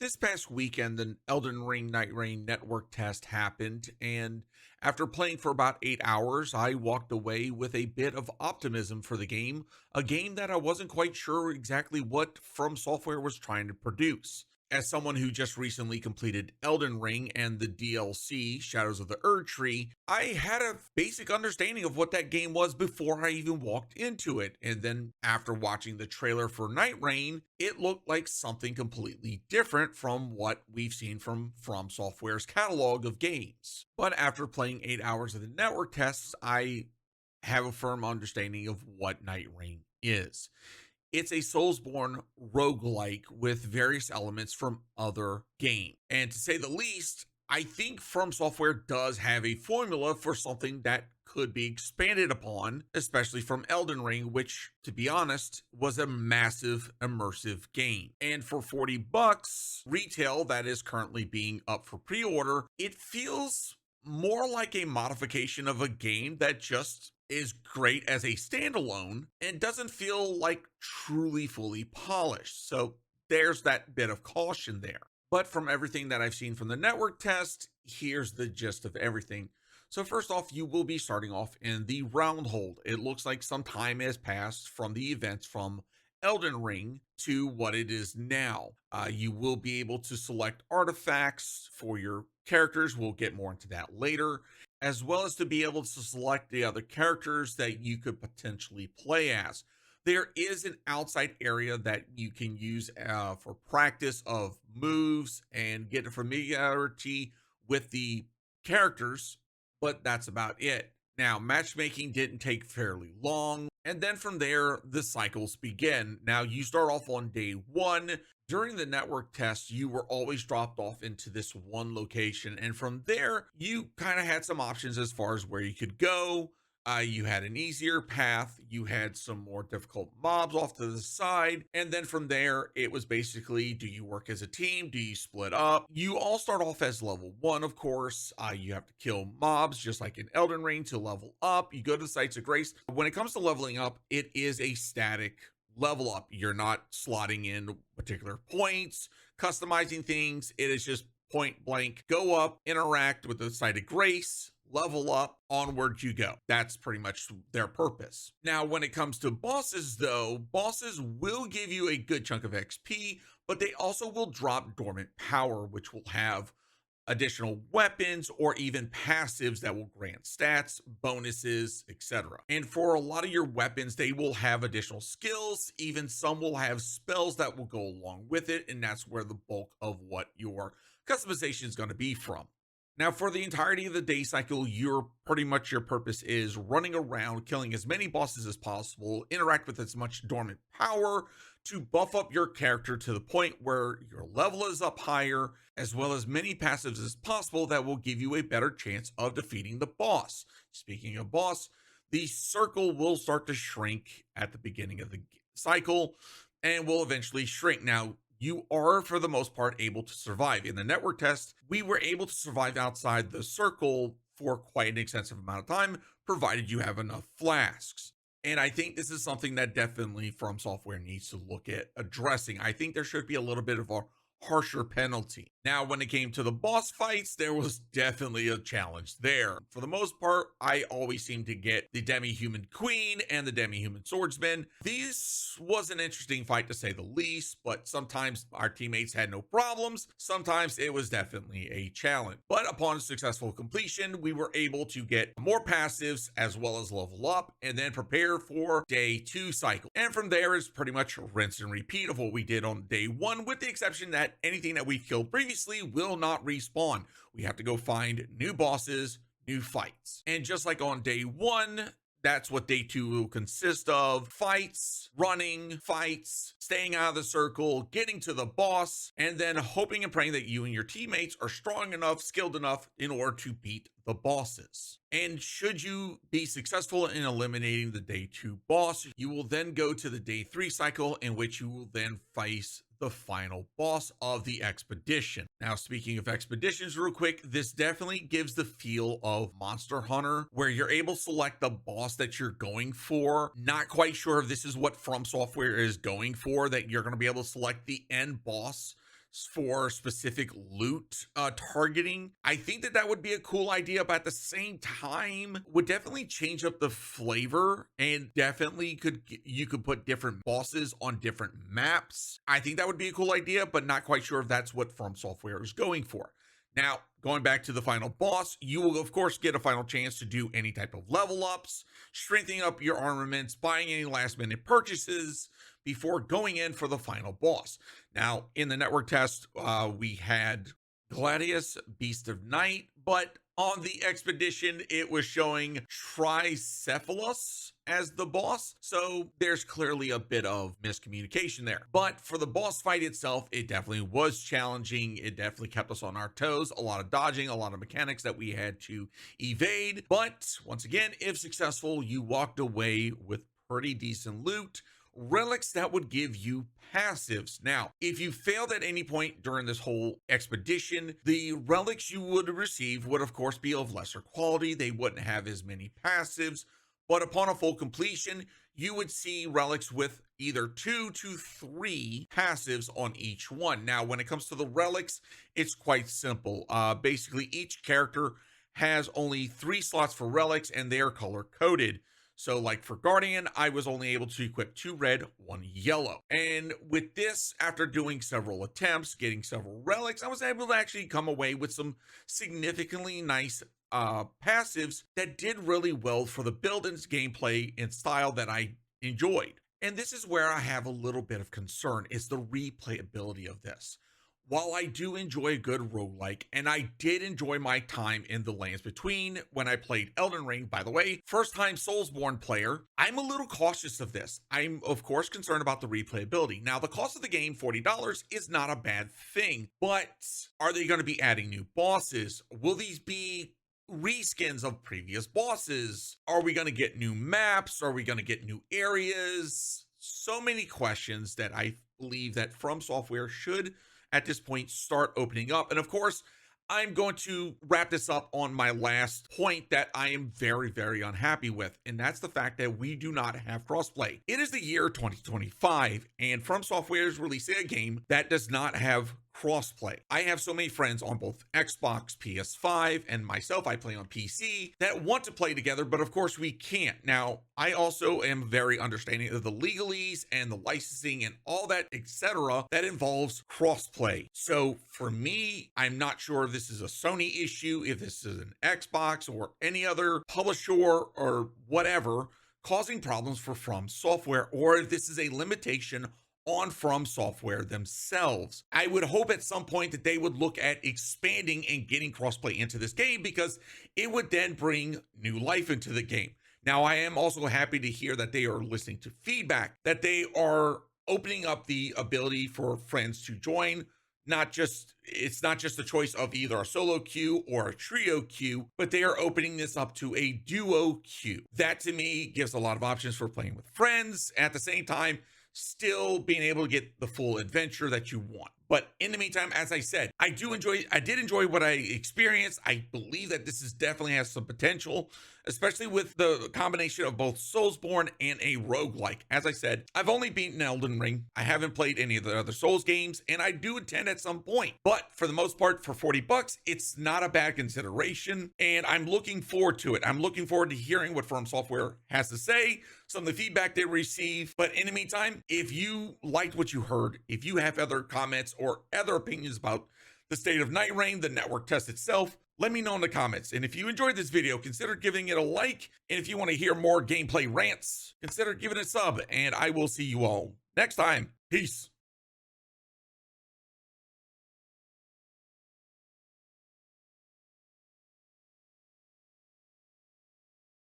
This past weekend, the Elden Ring Nightreign network test happened, and after playing for about 8 hours, I walked away with a bit of optimism for the game, a game that I wasn't quite sure exactly what From Software was trying to produce. As someone who just recently completed Elden Ring and the DLC, Shadows of the Erdtree, I had a basic understanding of what that game was before I even walked into it. And then after watching the trailer for Night Rain, it looked like something completely different from what we've seen from Software's catalog of games. But after playing 8 hours of the network tests, I have a firm understanding of what Night Rain is. It's a soulsborne roguelike with various elements from other games. And to say the least, I think From Software does have a formula for something that could be expanded upon, especially from Elden Ring, which, to be honest, was a massive immersive game. And for 40 bucks retail that is currently being up for pre-order, it feels more like a modification of a game that just is great as a standalone and doesn't feel like truly fully polished. So there's that bit of caution there. But from everything that I've seen from the network test, here's the gist of everything. So first off, you will be starting off in the round hold. It looks like some time has passed from the events from Elden Ring to what it is now. You will be able to select artifacts for your characters. We'll get more into that later, as well as to be able to select the other characters that you could potentially play as. There is an outside area that you can use for practice of moves and get a familiarity with the characters, but that's about it. Now, matchmaking didn't take fairly long, and then from there, the cycles begin. Now, you start off on day one. During the network test, you were always dropped off into this one location, and from there, you kind of had some options as far as where you could go. You had an easier path, you had some more difficult mobs off to the side, and then from there, it was basically, do you work as a team? Do you split up? You all start off as level one, of course. You have to kill mobs, just like in Elden Ring, to level up. You go to the Sites of Grace. When it comes to leveling up, it is a static level up. You're not slotting in particular points, customizing things. It is just point blank, go up, interact with the Site of Grace, level up, onward you go. That's pretty much their purpose. Now, when it comes to bosses, though, bosses will give you a good chunk of XP, but they also will drop dormant power, which will have additional weapons or even passives that will grant stats, bonuses, etc. And for a lot of your weapons, they will have additional skills. Even some will have spells that will go along with it, and that's where the bulk of what your customization is going to be from. Now, for the entirety of the day cycle, your purpose is running around, killing as many bosses as possible, interact with as much dormant power to buff up your character to the point where your level is up higher, as well as many passives as possible that will give you a better chance of defeating the boss. Speaking of boss, the circle will start to shrink at the beginning of the cycle and will eventually shrink. Now, you are, for the most part, able to survive. In the network test, we were able to survive outside the circle for quite an extensive amount of time, provided you have enough flasks. And I think this is something that definitely From Software needs to look at addressing. I think there should be a little bit of a harsher penalty. Now, when it came to the boss fights, there was definitely a challenge there. For the most part, I always seem to get the demi-human queen and the demi-human swordsman. This was an interesting fight to say the least, but sometimes our teammates had no problems. Sometimes it was definitely a challenge. But upon successful completion, we were able to get more passives as well as level up and then prepare for day two cycle. And from there is pretty much rinse and repeat of what we did on day one, with the exception that anything that we killed previously will not respawn. We have to go find new bosses, new fights. And just like on day one, that's what day two will consist of: fights, running, fights, staying out of the circle, getting to the boss, and then hoping and praying that you and your teammates are strong enough, skilled enough in order to beat the bosses. And should you be successful in eliminating the day two boss, you will then go to the day three cycle, in which you will then face the final boss of the expedition. Now, speaking of expeditions real quick, this definitely gives the feel of Monster Hunter, where you're able to select the boss that you're going for. Not quite sure if this is what From Software is going for, that you're going to be able to select the end boss for specific loot targeting. I think that that would be a cool idea, but at the same time would definitely change up the flavor, and definitely you could put different bosses on different maps. I think that would be a cool idea, but not quite sure if that's what From Software is going for. Now, going back to the final boss, you will of course get a final chance to do any type of level ups, strengthening up your armaments, buying any last minute purchases before going in for the final boss. Now, in the network test, we had Gladius, Beast of Night, but on the expedition, it was showing Tricephalus as the boss. So there's clearly a bit of miscommunication there. But for the boss fight itself, it definitely was challenging. It definitely kept us on our toes. A lot of dodging, a lot of mechanics that we had to evade. But once again, if successful, you walked away with pretty decent loot, relics that would give you passives. Now, if you failed at any point during this whole expedition, the relics you would receive would of course be of lesser quality. They wouldn't have as many passives, but upon a full completion, you would see relics with either 2 to 3 passives on each one. Now, when it comes to the relics, it's quite simple. Basically, each character has only 3 slots for relics, and they are color coded. So like for Guardian, I was only able to equip 2 red, 1 yellow. And with this, after doing several attempts, getting several relics, I was able to actually come away with some significantly nice passives that did really well for the build and gameplay and style that I enjoyed. And this is where I have a little bit of concern, is the replayability of this. While I do enjoy a good roguelike, and I did enjoy my time in the Lands Between when I played Elden Ring, by the way, first time Soulsborne player, I'm a little cautious of this. I'm of course concerned about the replayability. Now, the cost of the game, $40, is not a bad thing, but are they going to be adding new bosses? Will these be reskins of previous bosses? Are we going to get new maps? Are we going to get new areas? So many questions that I believe that From Software should at this point start opening up. And of course, I'm going to wrap this up on my last point that I am very, very unhappy with, and that's the fact that we do not have crossplay. It is the year 2025, and From Software is releasing a game that does not have crossplay. I have so many friends on both Xbox, PS5, and myself, I play on PC, that want to play together, but of course we can't. Now, I also am very understanding of the legalese and the licensing and all that, etc., that involves crossplay. So for me, I'm not sure if this is a Sony issue, if this is an Xbox or any other publisher or whatever causing problems for From Software, or if this is a limitation on From Software themselves. I would hope at some point that they would look at expanding and getting crossplay into this game, because it would then bring new life into the game. Now, I am also happy to hear that they are listening to feedback, that they are opening up the ability for friends to join. It's not just a choice of either a solo queue or a trio queue, but they are opening this up to a duo queue. That to me gives a lot of options for playing with friends, at the same time still being able to get the full adventure that you want. But in the meantime, as I said, I did enjoy what I experienced. I believe that this definitely has some potential, especially with the combination of both Soulsborne and a roguelike. As I said, I've only beaten Elden Ring. I haven't played any of the other Souls games, and I do intend at some point. But for the most part, for $40, it's not a bad consideration, and I'm looking forward to it. I'm looking forward to hearing what From Software has to say, some of the feedback they receive. But in the meantime, if you liked what you heard, if you have other comments or other opinions about the state of Nightreign, the network test itself, let me know in the comments. And if you enjoyed this video, consider giving it a like. And if you want to hear more gameplay rants, consider giving it a sub. And I will see you all next time. Peace.